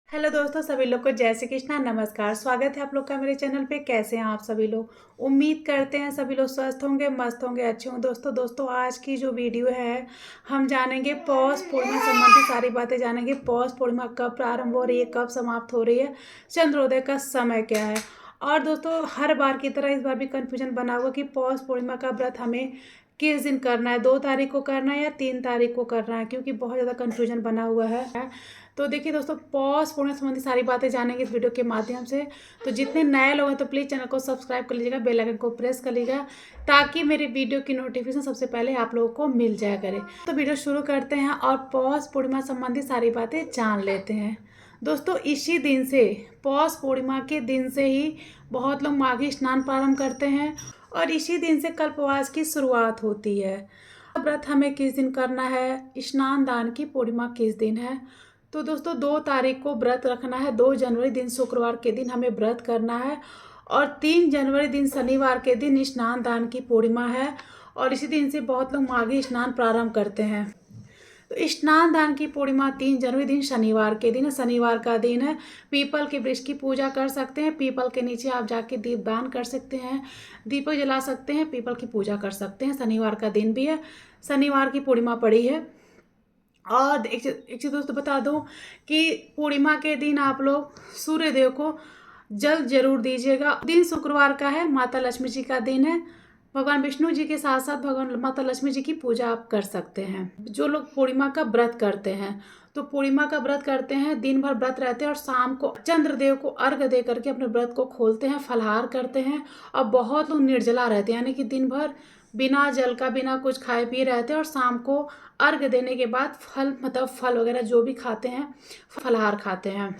Hello दोस्तों, सभी लोग को जय श्री कृष्णा। नमस्कार, स्वागत है आप लोग का मेरे चैनल पे। कैसे हैं आप सभी लोग? उम्मीद करते हैं सभी लोग स्वस्थ होंगे, मस्त होंगे, अच्छे होंगे। दोस्तों आज की जो वीडियो है, हम जानेंगे पौष पूर्णिमा संबंधी सारी बातें जानेंगे। पौष पूर्णिमा कब प्रारंभ हो रही है, कब समाप्त हो रही है, चंद्रोदय का समय क्या है। और दोस्तों हर बार की तरह इस बार भी कन्फ्यूजन बना हुआ कि पौष पूर्णिमा का व्रत हमें किस दिन करना है, 2 तारीख को करना है या 3 तारीख को करना है, क्योंकि बहुत ज़्यादा कन्फ्यूजन बना हुआ है। तो देखिए दोस्तों, पौष पूर्णिमा संबंधी सारी बातें जानेंगे इस वीडियो के माध्यम से। तो जितने नए लोग हैं तो प्लीज़ चैनल को सब्सक्राइब कर लीजिएगा, बेल आइकन को प्रेस कर लीजिएगा, ताकि मेरे वीडियो की नोटिफिकेशन सबसे पहले आप लोगों को मिल जाया करे। तो वीडियो शुरू करते हैं और पौष पूर्णिमा संबंधी सारी बातें जान लेते हैं। दोस्तों इसी दिन से, पौष पूर्णिमा के दिन से ही बहुत लोग माघी स्नान प्रारंभ करते हैं और इसी दिन से कल्पवास की शुरुआत होती है। व्रत हमें किस दिन करना है, स्नान दान की पूर्णिमा किस दिन है। तो दोस्तों 2 तारीख को व्रत रखना है। 2 जनवरी दिन शुक्रवार के दिन हमें व्रत करना है और 3 जनवरी दिन शनिवार के दिन स्नान दान की पूर्णिमा है और इसी दिन से बहुत लोग माघी स्नान प्रारंभ करते हैं। तो स्नान दान की पूर्णिमा 3 जनवरी दिन शनिवार के दिन है। शनिवार का दिन है, पीपल के वृक्ष की पूजा कर सकते हैं। पीपल के नीचे आप जाके दीप दान कर सकते हैं, दीपक जला सकते हैं, पीपल की पूजा कर सकते हैं। शनिवार का दिन भी है, शनिवार की पूर्णिमा पड़ी है। और एक चीज़ दोस्तों बता दूं कि पूर्णिमा के दिन आप लोग सूर्य देव को जल जरूर दीजिएगा। दिन शुक्रवार का है, माता लक्ष्मी जी का दिन है। भगवान विष्णु जी के साथ साथ भगवान माता लक्ष्मी जी की पूजा आप कर सकते हैं। जो लोग पूर्णिमा का व्रत करते हैं, तो पूर्णिमा का व्रत करते हैं, दिन भर व्रत रहते हैं और शाम को चंद्रदेव को अर्घ दे करके अपने व्रत को खोलते हैं, फलाहार करते हैं। और बहुत लोग निर्जला रहते हैं, यानी कि दिन भर बिना जल का, बिना कुछ खाए पिए रहते हैं और शाम को अर्घ देने के बाद फल वगैरह जो भी खाते हैं, फलाहार खाते हैं।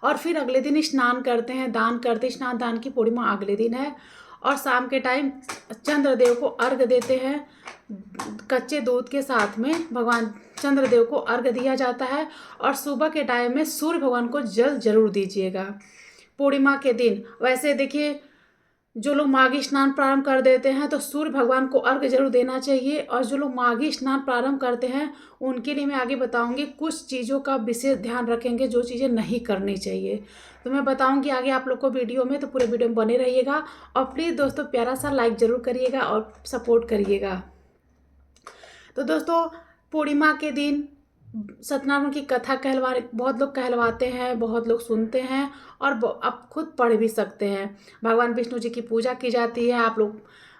और फिर अगले दिन स्नान करते हैं, दान करते हैं। स्नान दान की पूर्णिमा अगले दिन है और शाम के टाइम चंद्रदेव को अर्घ देते हैं। कच्चे दूध के साथ में भगवान चंद्रदेव को अर्घ दिया जाता है और सुबह के टाइम में सूर्य भगवान को जल जरूर दीजिएगा पूर्णिमा के दिन। वैसे देखिए, जो लोग माघी स्नान प्रारंभ कर देते हैं तो सूर्य भगवान को अर्घ्य जरूर देना चाहिए। और जो लोग माघी स्नान प्रारंभ करते हैं उनके लिए मैं आगे बताऊंगी कुछ चीज़ों का विशेष ध्यान रखेंगे, जो चीज़ें नहीं करनी चाहिए। तो मैं बताऊंगी आगे आप लोग को वीडियो में, तो पूरे वीडियो में बने रहिएगा। और प्लीज़ दोस्तों प्यारा सा लाइक ज़रूर करिएगा और सपोर्ट करिएगा। तो दोस्तों पूर्णिमा के दिन सत्यनारायण की कथा बहुत लोग कहलवाते हैं, बहुत लोग सुनते हैं और आप खुद पढ़ भी सकते हैं। भगवान विष्णु जी की पूजा की जाती है। आप लोग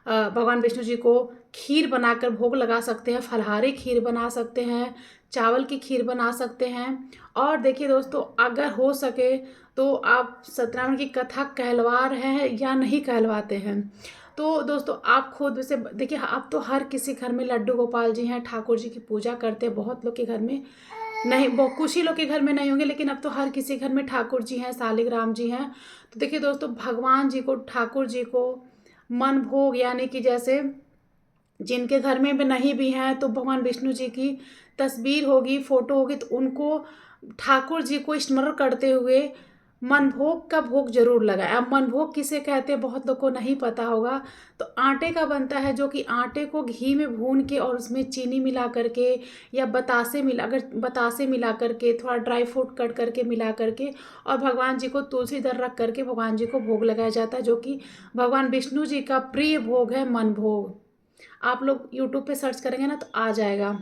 भगवान विष्णु जी को खीर बनाकर भोग लगा सकते हैं, फलाहारी खीर बना सकते हैं, चावल की खीर बना सकते हैं। और देखिए दोस्तों, अगर हो सके तो आप सत्यनारायण की कथा कहलवा रहे हैं या नहीं कहलवाते हैं, तो दोस्तों आप खुद से देखिए। अब तो हर किसी घर में लड्डू गोपाल जी हैं, ठाकुर जी की पूजा करते हैं। बहुत लोग के घर में नहीं, बहुत कुछ ही लोग के घर में नहीं होंगे, लेकिन अब तो हर किसी घर में ठाकुर जी हैं, शालिग्राम जी हैं। तो देखिए दोस्तों, भगवान जी को, ठाकुर जी को मन भोग, यानी कि जैसे जिनके घर में भी नहीं भी हैं तो भगवान विष्णु जी की तस्वीर होगी, फोटो होगी, तो उनको ठाकुर जी को स्मरण करते हुए मन भोग का भोग जरूर लगाए। अब मन भोग किसे कहते हैं बहुत लोग को नहीं पता होगा। तो आटे का बनता है, जो कि आटे को घी में भून के और उसमें चीनी मिला करके या बतासे मिला करके, थोड़ा ड्राई फ्रूट कट करके मिला करके और भगवान जी को तुलसी दर रख करके भगवान जी को भोग लगाया जाता है, जो कि भगवान विष्णु जी का प्रिय भोग है, मन भोग। आप लोग यूट्यूब पे सर्च करेंगे ना तो आ जाएगा।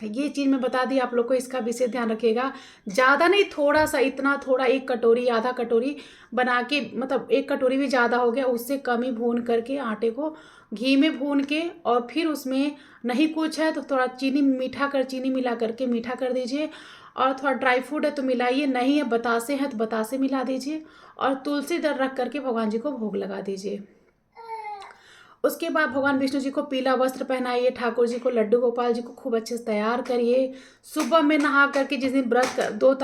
ये चीज़ मैं बता दी आप लोग को, इसका विशेष ध्यान रखिएगा। ज़्यादा नहीं, थोड़ा सा, इतना थोड़ा, 1 कटोरी, आधा कटोरी बना के, मतलब 1 कटोरी भी ज़्यादा हो गया, उससे कम ही भून करके आटे को घी में भून के और फिर उसमें नहीं कुछ है तो थोड़ा चीनी मिला करके मीठा कर दीजिए। और थोड़ा ड्राई फ्रूट है तो मिलाइए, नहीं है बतासे हैं तो बतासे मिला दीजिए और तुलसी दर रख करके भगवान जी को भोग लगा दीजिए। उसके बाद भगवान विष्णु जी को पीला वस्त्र पहनाइए, ठाकुर जी को, लड्डू गोपाल जी को खूब अच्छे से तैयार करिए। सुबह में नहा करके, जिस दिन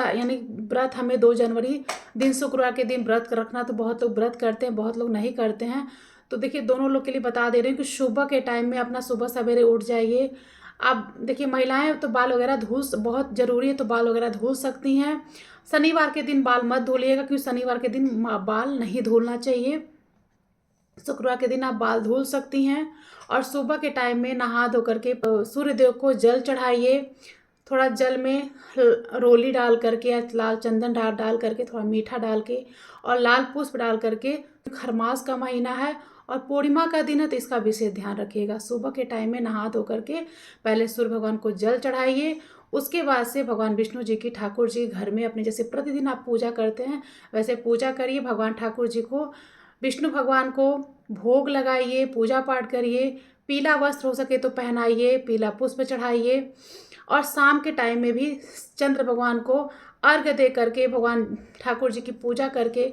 यानी व्रत हमें 2 जनवरी दिन शुक्रवार के दिन व्रत रखना, तो बहुत लोग व्रत करते हैं, बहुत लोग नहीं करते हैं। तो देखिए दोनों लोग के लिए बता दे रही हूँ कि सुबह के टाइम में अपना सुबह सवेरे उठ जाइए। अब देखिए महिलाएं तो बाल वगैरह बहुत ज़रूरी है, तो बाल वगैरह धुल सकती हैं। शनिवार के दिन बाल मत धुलिएगा, क्योंकि शनिवार के दिन बाल नहीं धुलना चाहिए। शुक्रवार के दिन आप बाल धुल सकती हैं। और सुबह के टाइम में नहा धो करके सूर्य देव को जल चढ़ाइए, थोड़ा जल में रोली डाल करके या लाल चंदन डाल करके, थोड़ा मीठा डाल के और लाल पुष्प डाल करके, खरमास का महीना है और पूर्णिमा का दिन है तो इसका विशेष ध्यान रखिएगा। सुबह के टाइम में नहा धो करके पहले सूर्य भगवान को जल चढ़ाइए, उसके बाद से भगवान विष्णु जी की, ठाकुर जी घर में अपने जैसे प्रतिदिन आप पूजा करते हैं वैसे पूजा करिए। भगवान ठाकुर जी को, विष्णु भगवान को भोग लगाइए, पूजा पाठ करिए, पीला वस्त्र हो सके तो पहनाइए, पीला पुष्प चढ़ाइए और शाम के टाइम में भी चंद्र भगवान को अर्घ्य दे करके भगवान ठाकुर जी की पूजा करके।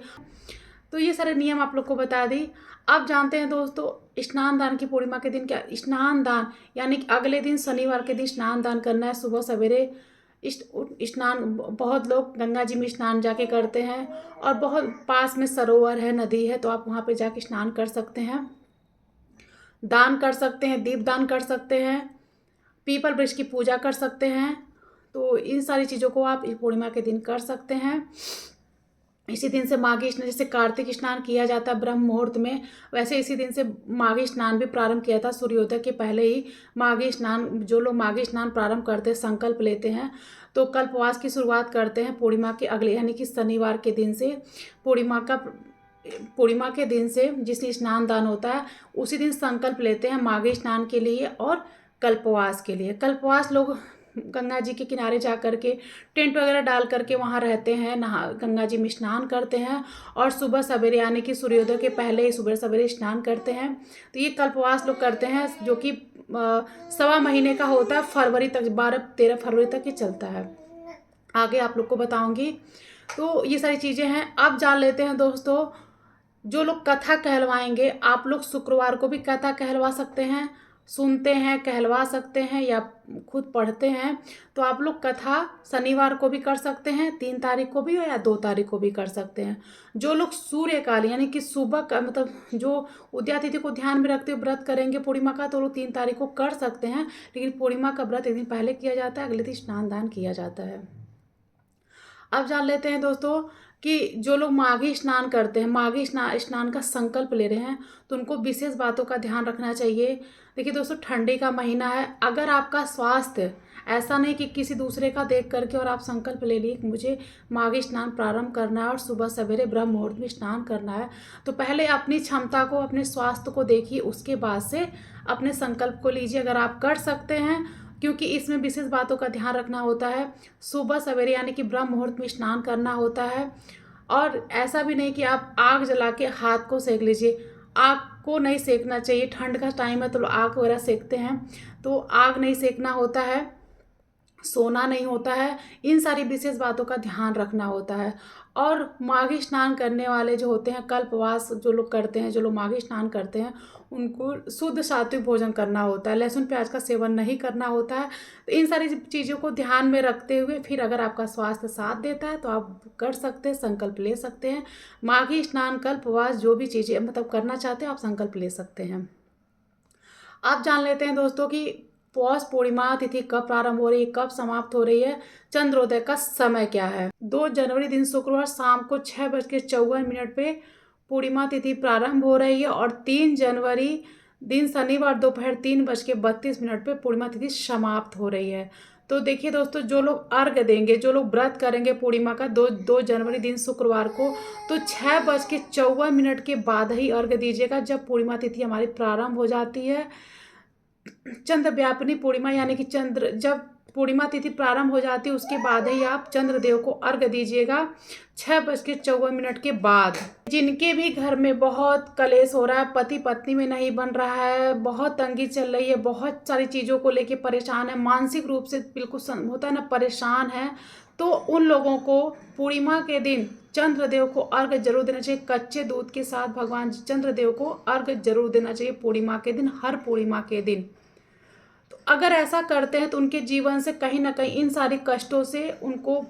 तो ये सारे नियम आप लोग को बता दी। अब जानते हैं दोस्तों स्नान दान की पूर्णिमा के दिन क्या स्नान दान, यानी कि अगले दिन शनिवार के दिन स्नान दान करना है। सुबह सवेरे स्नान, बहुत लोग गंगा जी में स्नान जाके करते हैं और बहुत पास में सरोवर है, नदी है, तो आप वहाँ पे जाके स्नान कर सकते हैं, दान कर सकते हैं, दीप दान कर सकते हैं, पीपल वृक्ष की पूजा कर सकते हैं। तो इन सारी चीज़ों को आप इस पूर्णिमा के दिन कर सकते हैं। इसी दिन से माघी स्नान, जैसे कार्तिक स्नान किया जाता है ब्रह्म मुहूर्त में, वैसे इसी दिन से माघी स्नान भी प्रारंभ किया था। सूर्योदय के पहले ही माघी स्नान, जो लोग माघी स्नान प्रारंभ करते हैं, संकल्प लेते हैं तो कल्पवास की शुरुआत करते हैं पूर्णिमा के अगले, यानी कि शनिवार के दिन से। पूर्णिमा के दिन से जिस दिन स्नान दान होता है उसी दिन संकल्प लेते हैं माघी स्नान के लिए और कल्पवास के लिए। कल्पवास लोग गंगा जी के किनारे जा कर के टेंट वगैरह डाल करके वहाँ रहते हैं, नहा गंगा जी में स्नान करते हैं और सुबह सवेरे, यानी कि सूर्योदय के पहले ही सुबह सवेरे स्नान करते हैं। तो ये कल्पवास लोग करते हैं, जो कि 1.25 महीने का होता है, फरवरी तक, 12-13 फरवरी तक ही चलता है। आगे आप लोग को बताऊंगी। तो ये सारी चीज़ें हैं। अब जान लेते हैं दोस्तों, जो लोग कथा कहलवाएंगे, आप लोग शुक्रवार को भी कथा कहलवा सकते हैं, सुनते हैं, कहलवा सकते हैं या खुद पढ़ते हैं। तो आप लोग कथा शनिवार को भी कर सकते हैं, 3 तारीख को भी या 2 तारीख को भी कर सकते हैं। जो लोग सूर्यकाल, यानी कि सुबह का, मतलब जो उदया तिथि को ध्यान में रखते हुए व्रत करेंगे पूर्णिमा का, तो लोग 3 तारीख को कर सकते हैं। लेकिन पूर्णिमा का व्रत एक दिन पहले किया जाता है, अगले दिन स्नान दान किया जाता है। अब जान लेते हैं दोस्तों कि जो लोग माघी स्नान करते हैं, माघी स्नान का संकल्प ले रहे हैं, तो उनको विशेष बातों का ध्यान रखना चाहिए। देखिए दोस्तों, ठंडी का महीना है, अगर आपका स्वास्थ्य ऐसा नहीं कि किसी दूसरे का देख करके और आप संकल्प ले लिए कि मुझे माघी स्नान प्रारंभ करना है और सुबह सवेरे ब्रह्म मुहूर्त में स्नान करना है, तो पहले अपनी क्षमता को, अपने स्वास्थ्य को देखिए, उसके बाद से अपने संकल्प को लीजिए अगर आप कर सकते हैं, क्योंकि इसमें विशेष बातों का ध्यान रखना होता है। सुबह सवेरे यानी कि ब्रह्म मुहूर्त में स्नान करना होता है और ऐसा भी नहीं कि आप आग जला के हाथ को सेक लीजिए, आग को नहीं सेकना चाहिए। ठंड का टाइम है तो आग वगैरह सेकते हैं, तो आग नहीं सेकना होता है, सोना नहीं होता है, इन सारी विशेष बातों का ध्यान रखना होता है। और माघी स्नान करने वाले जो होते हैं, कल्पवास जो लोग करते हैं, जो लोग माघी स्नान करते हैं, उनको शुद्ध सात्विक भोजन करना होता है, लहसुन प्याज का सेवन नहीं करना होता है। तो इन सारी चीज़ों को ध्यान में रखते हुए फिर अगर आपका स्वास्थ्य साथ देता है तो आप कर सकते हैं, संकल्प ले सकते हैं। माघी स्नान, कल्पवास, जो भी चीज़ें मतलब करना चाहते हैं आप संकल्प ले सकते हैं। आप जान लेते हैं दोस्तों कि पौष पूर्णिमा तिथि कब प्रारंभ हो रही है, कब समाप्त हो रही है, चंद्रोदय का समय क्या है। 2 जनवरी दिन शुक्रवार शाम को 6:54 पे पूर्णिमा तिथि प्रारंभ हो रही है और 3 जनवरी दिन शनिवार दोपहर 3:32 पे पूर्णिमा तिथि समाप्त हो रही है। तो देखिए दोस्तों, जो लोग अर्घ देंगे, जो लोग व्रत करेंगे पूर्णिमा का 2 जनवरी दिन शुक्रवार को, तो 6:54 के बाद ही अर्घ दीजिएगा, जब पूर्णिमा तिथि हमारी प्रारंभ हो जाती है। चंद्र व्यापिनी पूर्णिमा, यानी कि चंद्र, जब पूर्णिमा तिथि प्रारंभ हो जाती है उसके बाद ही आप चंद्रदेव को अर्घ्य दीजिएगा 6:54 के बाद। जिनके भी घर में बहुत कलेश हो रहा है, पति पत्नी में नहीं बन रहा है, बहुत तंगी चल रही है, बहुत सारी चीज़ों को लेके परेशान है, मानसिक रूप से बिल्कुल होता है ना, परेशान है, तो उन लोगों को पूर्णिमा के दिन चंद्रदेव को अर्घ्य जरूर देना चाहिए। कच्चे दूध के साथ भगवान चंद्रदेव को अर्घ्य जरूर देना चाहिए पूर्णिमा के दिन, हर पूर्णिमा के दिन। तो अगर ऐसा करते हैं तो उनके जीवन से कहीं ना कहीं इन सारी कष्टों से उनको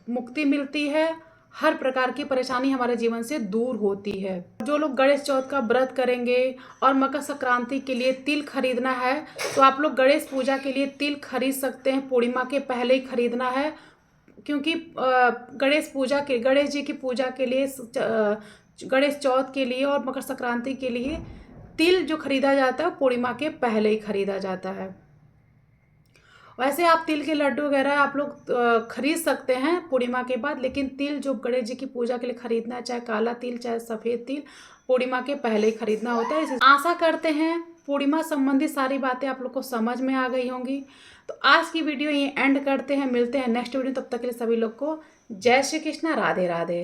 मुक्ति मिलती है, हर प्रकार की परेशानी हमारे जीवन से दूर होती है। जो लोग गणेश चौथ का व्रत करेंगे और मकर संक्रांति के लिए तिल खरीदना है, तो आप लोग गणेश पूजा के लिए तिल खरीद सकते हैं, पूर्णिमा के पहले ही खरीदना है, क्योंकि गणेश जी की पूजा के लिए, गणेश चौथ के लिए और मकर संक्रांति के लिए तिल जो खरीदा जाता है पूर्णिमा के पहले ही खरीदा जाता है। वैसे आप तिल के लड्डू वगैरह आप लोग खरीद सकते हैं पूर्णिमा के बाद, लेकिन तिल जो गणेश जी की पूजा के लिए खरीदना है, चाहे काला तिल चाहे सफ़ेद तिल, पूर्णिमा के पहले ही खरीदना होता है। आशा करते हैं पूर्णिमा संबंधी सारी बातें आप लोग को समझ में आ गई होंगी। तो आज की वीडियो ये एंड करते हैं, मिलते हैं नेक्स्ट वीडियो, तब तक के लिए सभी लोग को जय श्री कृष्णा, राधे राधे।